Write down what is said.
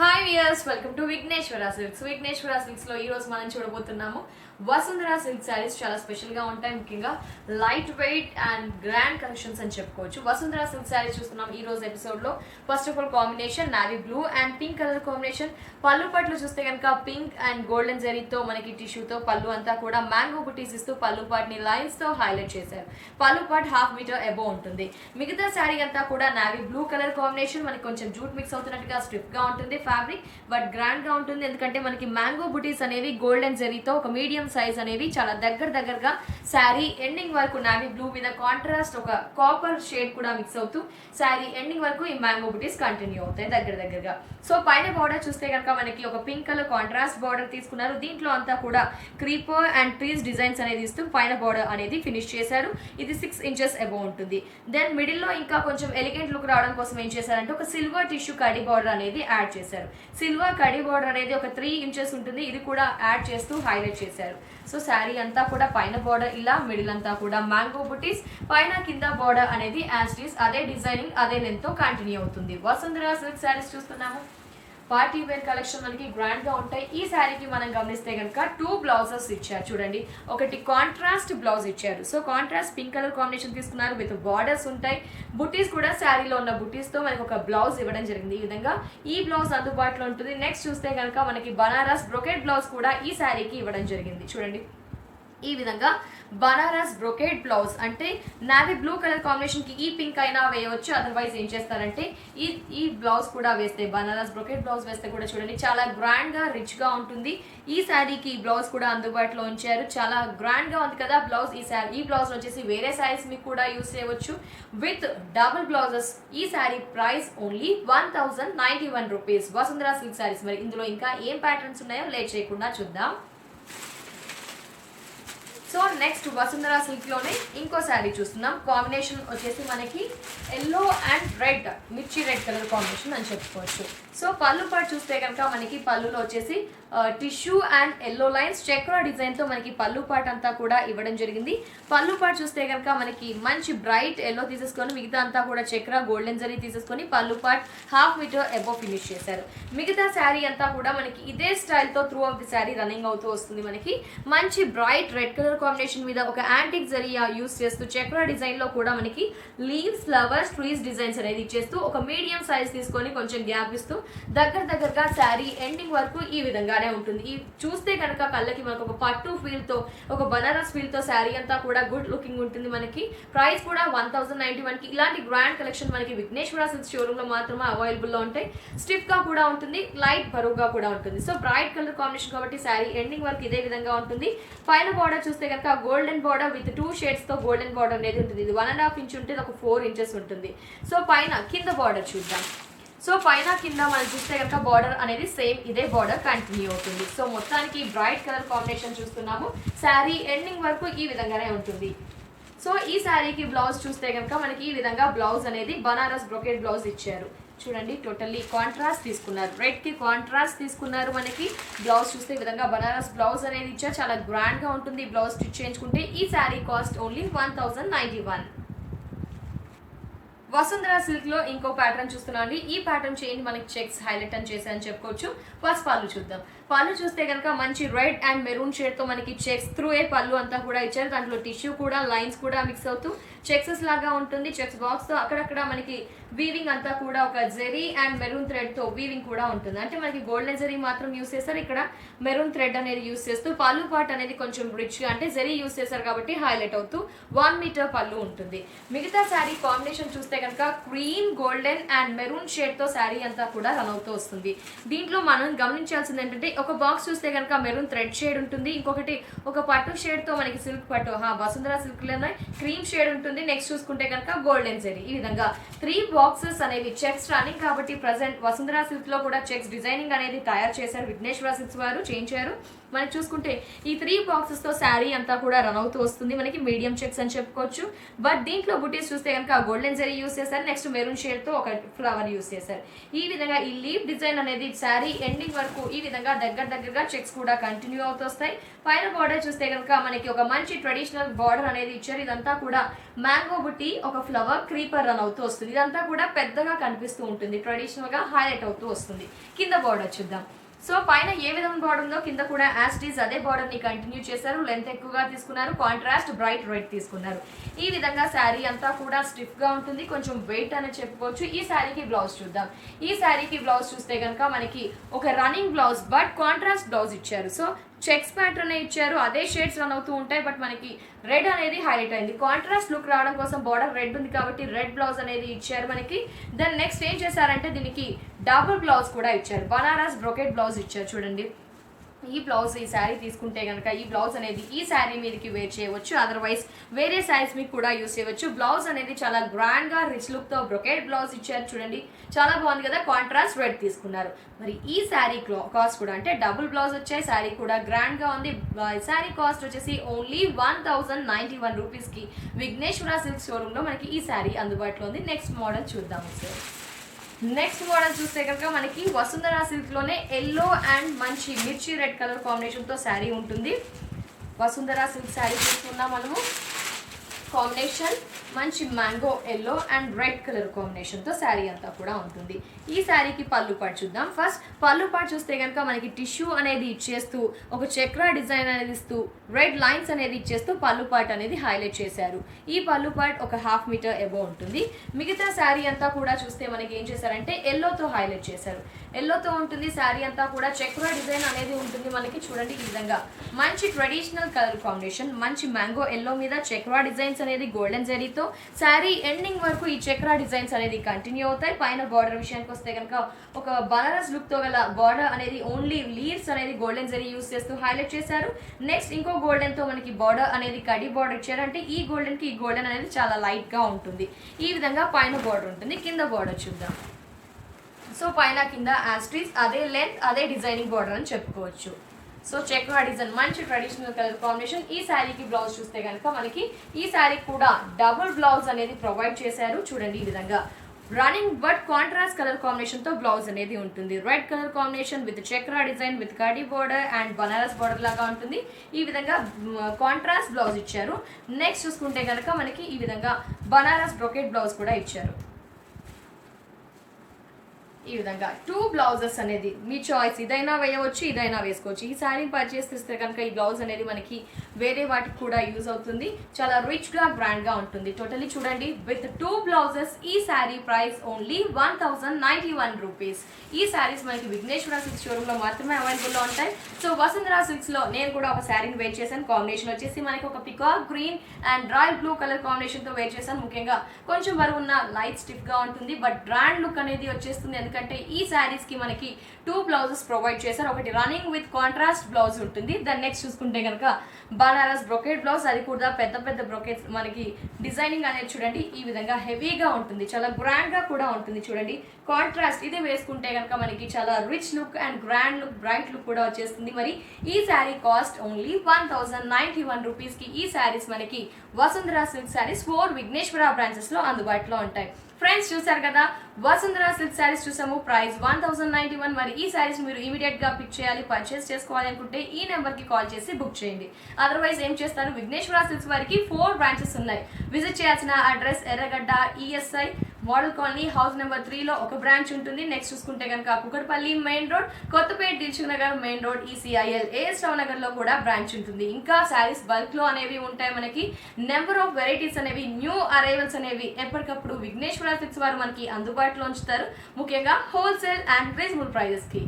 Hi viewers, welcome to Vighneshwara silks. Vighneshwara silks లో ఈ రోజు మనం చూడబోతున్నాము వసుంధర సిల్క్ శారీస్. చాలా స్పెషల్ గా ఉంటాయి, ముఖ్యంగా light weight and grand collections అని చెప్పుకోవచ్చు. వసుంధర సిల్క్ శారీస్ చూస్తున్నాం ఈ రోజు ఎపిసోడ్ లో. First of all combination navy blue and pink colour combination. పళ్ళు పట్లు చూస్తే కనుక పింక్ అండ్ గోల్డెన్ జరీతో మనకి టిష్యూతో పళ్ళు అంతా కూడా మ్యాంగో బుటీస్ ఇస్తూ పళ్ళు పాట్ ని లైన్స్ తో హైలైట్ చేశారు. పళ్ళు పాట్ 1/2 మీటర్ అబో ఉంటుంది. మిగతా శారీ అంతా కూడా నావీ బ్లూ కలర్ కాంబినేషన్. మనకి కొంచెం జూట్ మిక్స్ అవుతున్నట్టుగా స్టిఫ్ గా ఉంటుంది ఫ్యాబ్రిక్, బట్ గ్రాండ్ గా ఉంటుంది. ఎందుకంటే మనకి మ్యాంగో బుటీస్ అనేవి గోల్డెన్ జరీతో ఒక మీడియం సైజ్ అనేవి చాలా దగ్గరగా శారీ ఎండింగ్ వరకు నావీ బ్లూ మీద కాంట్రాస్ట్ ఒక కాపర్ షేడ్ కూడా మిక్స్ అవుతూ శారీ ఎండింగ్ వరకు ఈ మ్యాంగో బుటీస్ కంటిన్యూ అవుతాయి దగ్గరగా. సో పైన బార్డర్ చూస్తే కనుక మనకి ఒక పింక్ కలర్ కాంట్రాస్ట్ బార్డర్ తీసుకున్నారు. దీంట్లో అంతా కూడా క్రీపర్ అండ్ ట్రీస్ డిజైన్స్ అనేది ఇస్తూ పైన బార్డర్ అనేది ఫినిష్ చేశారు. ఇది 6 ఇంచెస్ అబౌవ్ ఉంటుంది. దెన్ మిడిల్ లో ఇంకా కొంచెం ఎలిగెంట్ లుక్ రావడం కోసం ఏం చేశారంటే ఒక సిల్వర్ టిష్యూ కడి బార్డర్ అనేది యాడ్ చేశారు. సిల్వర్ కడి బార్డర్ అనేది ఒక 3 ఇంచెస్ ఉంటుంది. ఇది కూడా యాడ్ చేస్తూ హైలైట్ చేశారు. సో శారీ అంతా కూడా పైన బార్డర్ ఇలా, మిడిల్ అంతా కూడా మ్యాంగో బుటీస్, పైన కింద బార్డర్ అనేది యాజ్ ఇట్ ఈస్ అదే డిజైనింగ్ అదే లెంత్ తో కంటిన్యూ అవుతుంది. వసుంధర సిల్క్ శారీస్ చూస్తున్నాము. పార్టీ వేర్ కలెక్షన్ మనకి గ్రాండ్ గా ఉంటాయి. ఈ శారీకి మనం గమనిస్తే కనుక 2 బ్లౌజెస్ ఇచ్చారు చూడండి. ఒకటి కాంట్రాస్ట్ బ్లౌజ్ ఇచ్చారు. So contrast pink colour combination తీసుకున్నారు, విత్ బార్డర్స్ ఉంటాయి. బుటీస్ కూడా శారీలో ఉన్న బుటీస్ తో మనకి ఒక బ్లౌజ్ ఇవ్వడం జరిగింది. ఈ విధంగా ఈ బ్లౌజ్ అందుబాటులో ఉంటుంది. నెక్స్ట్ చూస్తే కనుక మనకి బనారస్ బ్రొకెట్ బ్లౌజ్ కూడా ఈ శారీకి ఇవ్వడం జరిగింది. చూడండి ఈ విధంగా బనారస్ బ్రొకేట్ బ్లౌజ్, అంటే నావీ బ్లూ కలర్ కాంబినేషన్ కి ఈ పింక్ అయినా వేయవచ్చు. అదర్వైజ్ ఏం చేస్తారంటే ఈ బ్లౌజ్ కూడా వేస్తే, బనారస్ బ్రొకేట్ బ్లౌజ్ వేస్తే కూడా చూడండి చాలా గ్రాండ్ గా రిచ్ గా ఉంటుంది. ఈ శారీకి ఈ బ్లౌజ్ కూడా అందుబాటులో ఉంచారు. చాలా గ్రాండ్ గా ఉంది కదా బ్లౌజ్. ఈ బ్లౌజ్ వచ్చేసి వేరే శారీస్ మీకు కూడా యూస్ చేయవచ్చు విత్ డబుల్ బ్లౌజెస్. ఈ sari price only 1091 rupees. Vasundhara silk saris. మరి ఇందులో ఇంకా ఏం ప్యాటర్న్స్ ఉన్నాయో లేట్ చేయకుండా చూద్దాం. సో నెక్స్ట్ వసుంధర సిల్క్ లోనే ఇంకో శారీ చూస్తున్నాం. కాంబినేషన్ వచ్చేసి మనకి ఎల్లో అండ్ రెడ్, మిర్చి రెడ్ కలర్ కాంబినేషన్ అని చెప్పుకోవచ్చు. సో పళ్ళు పాటు చూస్తే కనుక మనకి పళ్ళులో వచ్చేసి టిష్యూ అండ్ ఎల్లో లైన్స్ చక్ర డిజైన్ తో మనకి పళ్ళు పాట్ అంతా కూడా ఇవ్వడం జరిగింది. పళ్ళు పాటు చూస్తే కనుక మనకి మంచి బ్రైట్ ఎల్లో తీసేసుకొని మిగతా అంతా కూడా చక్ర గోల్డెన్ జరీ తీసేసుకొని పళ్ళు పాట్ 1/2 మీటర్ అబో ఫినిష్ చేశారు. మిగతా శారీ అంతా కూడా మనకి ఇదే స్టైల్ తో through of the sari running అవుతూ వస్తుంది. మనకి మంచి బ్రైట్ రెడ్ కలర్ కాంబినేషన్ మీద ఒక యాంటిక్ జరీ యూస్ చేస్తూ చక్ర డిజైన్ లో కూడా మనకి లీవ్స్, ఫ్లవర్స్, ట్రీస్ డిజైన్స్ అనేది ఇచ్చేస్తూ ఒక మీడియం సైజ్ తీసుకొని కొంచెం గ్యాప్ ఇస్తూ దగ్గరగా శారీ ఎండింగ్ వరకు ఈ విధంగానే ఉంటుంది. ఈ చూస్తే కనుక కళ్ళకి మనకు ఒక పట్టు ఫీల్ తో, ఒక బనారస్ ఫీల్ తో శారీ అంతా కూడా గుడ్ లుకింగ్ ఉంటుంది. మనకి ప్రైస్ కూడా 1091 కి. ఇలాంటి గ్రాండ్ కలెక్షన్ మనకి విఘ్నేశ్వర సిల్క్స్ షోరూమ్ లో మాత్రమే అవైలబుల్ లో ఉంటాయి. స్టిఫ్ గా కూడా ఉంటుంది, లైట్ బరువుగా కూడా ఉంటుంది. సో బ్రైట్ కలర్ కాంబినేషన్ కాబట్టి శారీ ఎండింగ్ వరకు ఇదే విధంగా ఉంటుంది. పైన బార్డర్ చూస్తే కనుక గోల్డెన్ బార్డర్ విత్ 2 షేడ్స్ తో గోల్డెన్ బార్డర్ అనేది ఉంటుంది. ఇది 1.5 ఇంచ్ ఉంటుంది, ఒక 4 ఇంచెస్ ఉంటుంది. సో పైన కింద బార్డర్ చూద్దాం. సో పైన కింద మనం చూస్తే కనుక బార్డర్ అనేది సేమ్ ఇదే బార్డర్ కంటిన్యూ అవుతుంది. సో మొత్తానికి బ్రైట్ కలర్ కాంబినేషన్ చూస్తున్నాము. శారీ ఎండింగ్ వరకు ఈ విధంగానే ఉంటుంది. సో ఈ శారీకి బ్లౌజ్ చూస్తే కనుక మనకి ఈ విధంగా బ్లౌజ్ అనేది బనారస్ బ్రొకెట్ బ్లౌజ్ ఇచ్చారు. చూడండి టోటల్లీ కాంట్రాస్ట్ తీసుకున్నారు, రెడ్ కి కాంట్రాస్ట్ తీసుకున్నారు. మనకి బ్లౌజ్ చూస్తే ఈ విధంగా బనారస్ బ్లౌజ్ అనేది ఇచ్చారు. చాలా గ్రాండ్ గా ఉంటుంది బ్లౌజ్ స్టిచ్ చేయించుకుంటే. ఈ sari cost only 1091. Vasundhara silk లో ఇంకో ప్యాటర్న్ చూస్తున్నాం అండి. ఈ ప్యాటర్న్ చేంజ్ మనకి చెక్స్ హైలైట్ అని చేశారని చెప్పుకోవచ్చు. ఫస్ట్ పళ్ళు చూద్దాం. పళ్ళు చూస్తే కనుక మంచి రెడ్ అండ్ మెరూన్ షేడ్ తో మనకి చెక్స్ త్రూ ఏ పళ్ళు అంతా కూడా ఇచ్చారు. దాంట్లో టిష్యూ కూడా లైన్స్ కూడా మిక్స్ అవుతూ చెక్సెస్ లాగా ఉంటుంది. చెక్స్ బాక్స్ తో అక్కడక్కడ మనకి వీవింగ్ అంతా కూడా ఒక జెరీ అండ్ మెరూన్ థ్రెడ్ తో వీవింగ్ కూడా ఉంటుంది. అంటే మనకి గోల్డెన్ జెరీ మాత్రం యూస్ చేస్తారు, ఇక్కడ మెరూన్ థ్రెడ్ అనేది యూస్ చేస్తూ పళ్ళు పార్ట్ అనేది కొంచెం రిచ్ గా, అంటే జెరీ యూస్ చేస్తారు కాబట్టి హైలైట్ అవుతూ 1 మీటర్ పళ్ళు ఉంటుంది. మిగతా శారీ కాంబినేషన్ చూస్తే కనుక cream, golden and maroon shade తో శారీ అంతా కూడా రన్ అవుతూ వస్తుంది. దీంట్లో మనం గమనించాల్సింది ఏంటంటే ఒక బాక్స్ చూస్తే కనుక మెరూన్ థ్రెడ్ షేడ్ ఉంటుంది, ఇంకొకటి ఒక పట్టు షేడ్ తో మనకి సిల్క్ పట్టు వసుంధర సిల్క్ లోనే క్రీమ్ షేడ్ ఉంటుంది. నెక్స్ట్ చూసుకుంటే కనుక గోల్డెన్ జెరీ. ఈ విధంగా 3 బాక్సెస్ అనేవి చెక్స్ రన్నింగ్ కాబట్టి ప్రజెంట్ వసుంధర సిల్క్ లో కూడా చెక్స్ డిజైనింగ్ అనేది తయారు చేశారు విఘ్నేశ్వర సిల్క్స్ వారు, చేయించారు. మనకి చూసుకుంటే ఈ 3 బాక్సెస్ తో శారీ అంతా కూడా రన్ అవుతూ వస్తుంది. మనకి మీడియం చెక్స్ అని చెప్పుకోవచ్చు. బట్ దీంట్లో బుటీస్ చూస్తే కనుక గోల్డెన్ జెరీ యూస్ చేశారు, నెక్స్ట్ మెరూన్ షేడ్ తో ఒక ఫ్లవర్ యూస్ చేశారు. ఈ విధంగా ఈ లీవ్ డిజైన్ అనేది శారీ ఎండింగ్ వరకు ఈ విధంగా దగ్గరగా చెక్స్ కూడా కంటిన్యూ అవుతూ వస్తాయి. పైన బార్డర్ చూస్తే కనుక మనకి ఒక మంచి ట్రెడిషనల్ బార్డర్ అనేది ఇచ్చారు. ఇదంతా కూడా మ్యాంగో బుట్టి ఒక ఫ్లవర్ క్రీపర్ రన్ అవుతూ వస్తుంది. ఇదంతా కూడా పెద్దగా కనిపిస్తూ ఉంటుంది, ట్రెడిషనల్ గా హైలైట్ అవుతూ వస్తుంది. కింద బార్డర్ చూద్దాం. సో పైన ఏ విధమైన బార్డర్ ఉందో కింద కూడా యాజ్ ఇట్ ఈస్ అదే బార్డర్ ని కంటిన్యూ చేశారు. లెంత్ ఎక్కువగా తీసుకున్నారు, కాంట్రాస్ట్ బ్రైట్ రెడ్ తీసుకున్నారు. ఈ విధంగా శారీ అంతా కూడా స్టిఫ్ గా ఉంటుంది, కొంచెం వెయిట్ అని చెప్పుకోవచ్చు. ఈ శారీకి బ్లౌజ్ చూద్దాం. ఈ శారీకి బ్లౌజ్ చూస్తే కనుక మనకి ఒక running blouse but contrast blouse ఇచ్చారు. సో చెక్స్ ప్యాటర్న్ ఇచ్చారు, అదే షేడ్స్ రన్ అవుతూ ఉంటాయి, బట్ మనకి రెడ్ అనేది హైలైట్ అయింది. కాంట్రాస్ట్ లుక్ రావడం కోసం బార్డర్ రెడ్ ఉంది కాబట్టి రెడ్ బ్లౌజ్ అనేది ఇచ్చారు మనకి. దెన్ నెక్స్ట్ ఏం చేశారంటే దీనికి డబుల్ బ్లౌజ్ కూడా ఇచ్చారు, బనారస్ బ్రొకెట్ బ్లౌజ్ ఇచ్చారు. చూడండి ఈ బ్లౌజ్, ఈ శారీ తీసుకుంటే కనుక ఈ బ్లౌజ్ అనేది ఈ శారీ మీదకి వేర్ చేయవచ్చు, అదర్వైజ్ వేరే శారీస్ మీకు కూడా యూస్ చేయవచ్చు. బ్లౌజ్ అనేది చాలా గ్రాండ్ గా రిచ్ లుక్ తో బ్రొకెట్ బ్లౌజ్ ఇచ్చారు. చూడండి చాలా బాగుంది కదా, కాంట్రాస్ట్ రెడ్ తీసుకున్నారు. మరి ఈ శారీ కాస్ట్ కూడా అంటే డబుల్ బ్లౌజ్ వచ్చాయి, శారీ కూడా గ్రాండ్ గా ఉంది. శారీ కాస్ట్ వచ్చేసి ఓన్లీ 1091 రూపీస్ కి విఘ్నేశ్వర సిల్క్ షోరూమ్ లో మనకి ఈ శారీ అందుబాటులో ఉంది. నెక్స్ట్ మోడల్ చూద్దాం. నెక్స్ట్ మోడల్ చూస్తే కనుక మనకి వసుంధర సిల్క్ లోనే ఎల్లో అండ్ మంచి మిర్చి రెడ్ కలర్ కాంబినేషన్ తో శారీ ఉంటుంది. వసుంధర సిల్క్ శారీ చూస్తున్నాం మనము. కాంబినేషన్ మంచి mango yellow and red colour combination తో శారీ అంతా కూడా ఉంటుంది. ఈ శారీకి పళ్ళు పాటు చూద్దాం. ఫస్ట్ పళ్ళు పాటు చూస్తే కనుక మనకి టిష్యూ అనేది ఇచ్చేస్తూ ఒక చక్ర డిజైన్ అనేది ఇస్తూ రెడ్ లైన్స్ అనేది ఇచ్చేస్తూ పళ్ళు పాటు అనేది హైలైట్ చేశారు. ఈ పళ్ళు పాటు ఒక 1/2 మీటర్ ఎబో ఉంటుంది. మిగతా శారీ అంతా కూడా చూస్తే మనకి ఏం చేశారంటే ఎల్లోతో హైలైట్ చేశారు. ఎల్లోతో ఉంటుంది శారీ అంతా కూడా, చక్ర డిజైన్ అనేది ఉంటుంది మనకి. చూడండి ఈ విధంగా మంచి ట్రెడిషనల్ కలర్ కాంబినేషన్, మంచి మ్యాంగో ఎల్లో మీద చక్ర డిజైన్స్ అనేది గోల్డెన్ జరీతో శారీ ఎండింగ్ వరకు ఈ చక్ర డిజైన్స్ అనేది కంటిన్యూ అవుతాయి. పైన బార్డర్ విషయానికి వస్తే కనుక ఒక బనారస్ లుక్ తో గల బార్డర్ అనేది ఓన్లీ లీవ్స్ అనేది గోల్డెన్ జరీ యూస్ చేస్తూ హైలైట్ చేశారు. నెక్స్ట్ ఇంకో గోల్డెన్ తో మనకి బార్డర్ అనేది కడి బార్డర్ ఇచ్చారు. అంటే ఈ గోల్డెన్ కి ఈ గోల్డెన్ అనేది చాలా లైట్ గా ఉంటుంది. ఈ విధంగా పైన బార్డర్ ఉంటుంది. కింద బార్డర్ చూద్దాం. సో పైన కింద యాస్ట్రీస్ అదే లెంత్ అదే డిజైనింగ్ బార్డర్ అని చెప్పుకోవచ్చు. సో చక్ర డిజైన్ మంచి ట్రెడిషనల్ కలర్ కాంబినేషన్. ఈ శారీకి బ్లౌజ్ చూస్తే కనుక మనకి ఈ శారీ కూడా డబుల్ బ్లౌజ్ అనేది ప్రొవైడ్ చేశారు. చూడండి ఈ విధంగా running but contrast colour combination తో బ్లౌజ్ అనేది ఉంటుంది. రెడ్ కలర్ కాంబినేషన్ విత్ చక్ర design with kadhi border and Banaras border లాగా ఉంటుంది. ఈ విధంగా కాంట్రాస్ట్ బ్లౌజ్ ఇచ్చారు. నెక్స్ట్ చూసుకుంటే కనుక మనకి ఈ విధంగా బనారస్ బ్రొకెట్ బ్లౌజ్ కూడా ఇచ్చారు. ఈ విధంగా 2 బ్లౌజెస్ అనేది మీ చాయిస్, ఇదైనా వేయవచ్చు ఇదైనా వేసుకోవచ్చు. ఈ శారీ పర్చేస్ చేస్తే కనుక ఈ బ్లౌజ్ అనేది మనకి వేరే వాటికి కూడా యూజ్ అవుతుంది. చాలా రిచ్ గా బ్రాండ్ గా ఉంటుంది. టోటలీ చూడండి విత్ 2 బ్లౌజెస్ ఈ శారీ ప్రైస్ ఓన్లీ 1091 రూపీస్. ఈ శారీస్ మనకి విఘ్నేశ్వర సిల్క్ షోరూమ్ లో మాత్రమే అవైలబుల్ లో ఉంటాయి. సో వసుంధర సిల్క్స్ లో నేను కూడా ఒక శారీని వేర్ చేశాను. కాంబినేషన్ వచ్చేసి మనకి ఒక peacock green and dry blue colour combination తో వేర్ చేశాను. ముఖ్యంగా కొంచెం బరువు ఉన్న లైట్ స్టిఫ్ గా ఉంటుంది, బట్ బ్రాండ్ లుక్ అనేది వచ్చేస్తుంది. ఎందుకంటే ఈ శారీస్ కి మనకి 2 బ్లౌజెస్ ప్రొవైడ్ చేశారు. ఒకటి రన్నింగ్ విత్ కాంట్రాస్ట్ బ్లౌజ్ ఉంటుంది. దాని నెక్స్ట్ చూసుకుంటే కనుక బనారస్ బ్రొకెట్ బ్లౌజ్, అది కూడా పెద్ద పెద్ద బ్రొకెట్స్ మనకి డిజైనింగ్ అనేది చూడండి ఈ విధంగా హెవీగా ఉంటుంది, చాలా గ్రాండ్ గా కూడా ఉంటుంది. చూడండి కాంట్రాస్ట్ ఇది వేసుకుంటే కనుక మనకి చాలా rich look and grand look bright look కూడా వచ్చేస్తుంది. మరి ఈ శారీ కాస్ట్ ఓన్లీ 1091 రూపీస్ కి ఈ శారీస్ మనకి వసుంధర సిల్క్ శారీస్ 4 విఘ్నేశ్వర బ్రాంచెస్ లో అందుబాటులో ఉంటాయి. ఫ్రెండ్స్ చూసారు కదా, వసుంధర సిల్క్ శారీస్ చూసాము, ప్రైస్ 1091. మరి ఈ శారీస్ మీరు ఇమీడియట్ గా పిక్ చేయాలి, పర్చేస్ చేసుకోవాలి అనుకుంటే ఈ నెంబర్ కి కాల్ చేసి బుక్ చేయండి. అదర్వైజ్ ఏం చేస్తారు, విఘ్నేశ్వర సిల్క్స్ వారికి 4 బ్రాంచెస్ ఉన్నాయి. విజిట్ చేయాల్సిన address Erragadda ESI model colony house number 3 లో ఒక బ్రాంచ్ ఉంటుంది. నెక్స్ట్ చూసుకుంటే కనుక Kukatpally main road, Kothapet Dilsukhnagar main road, ECIL AS Rao Nagar లో కూడా బ్రాంచ్ ఉంటుంది. ఇంకా శారీస్ బల్క్ లో అనేవి ఉంటాయి. మనకి నెంబర్ ఆఫ్ వెరైటీస్ అనేవి, న్యూ అరైవల్స్ అనేవి ఎప్పటికప్పుడు విఘ్నేశ్వర సిల్క్స్ వారు మనకి అందుబాటులో ఉంచుతారు, ముఖ్యంగా హోల్సేల్ అండ్ రీజనబుల్ ప్రైజెస్ కి.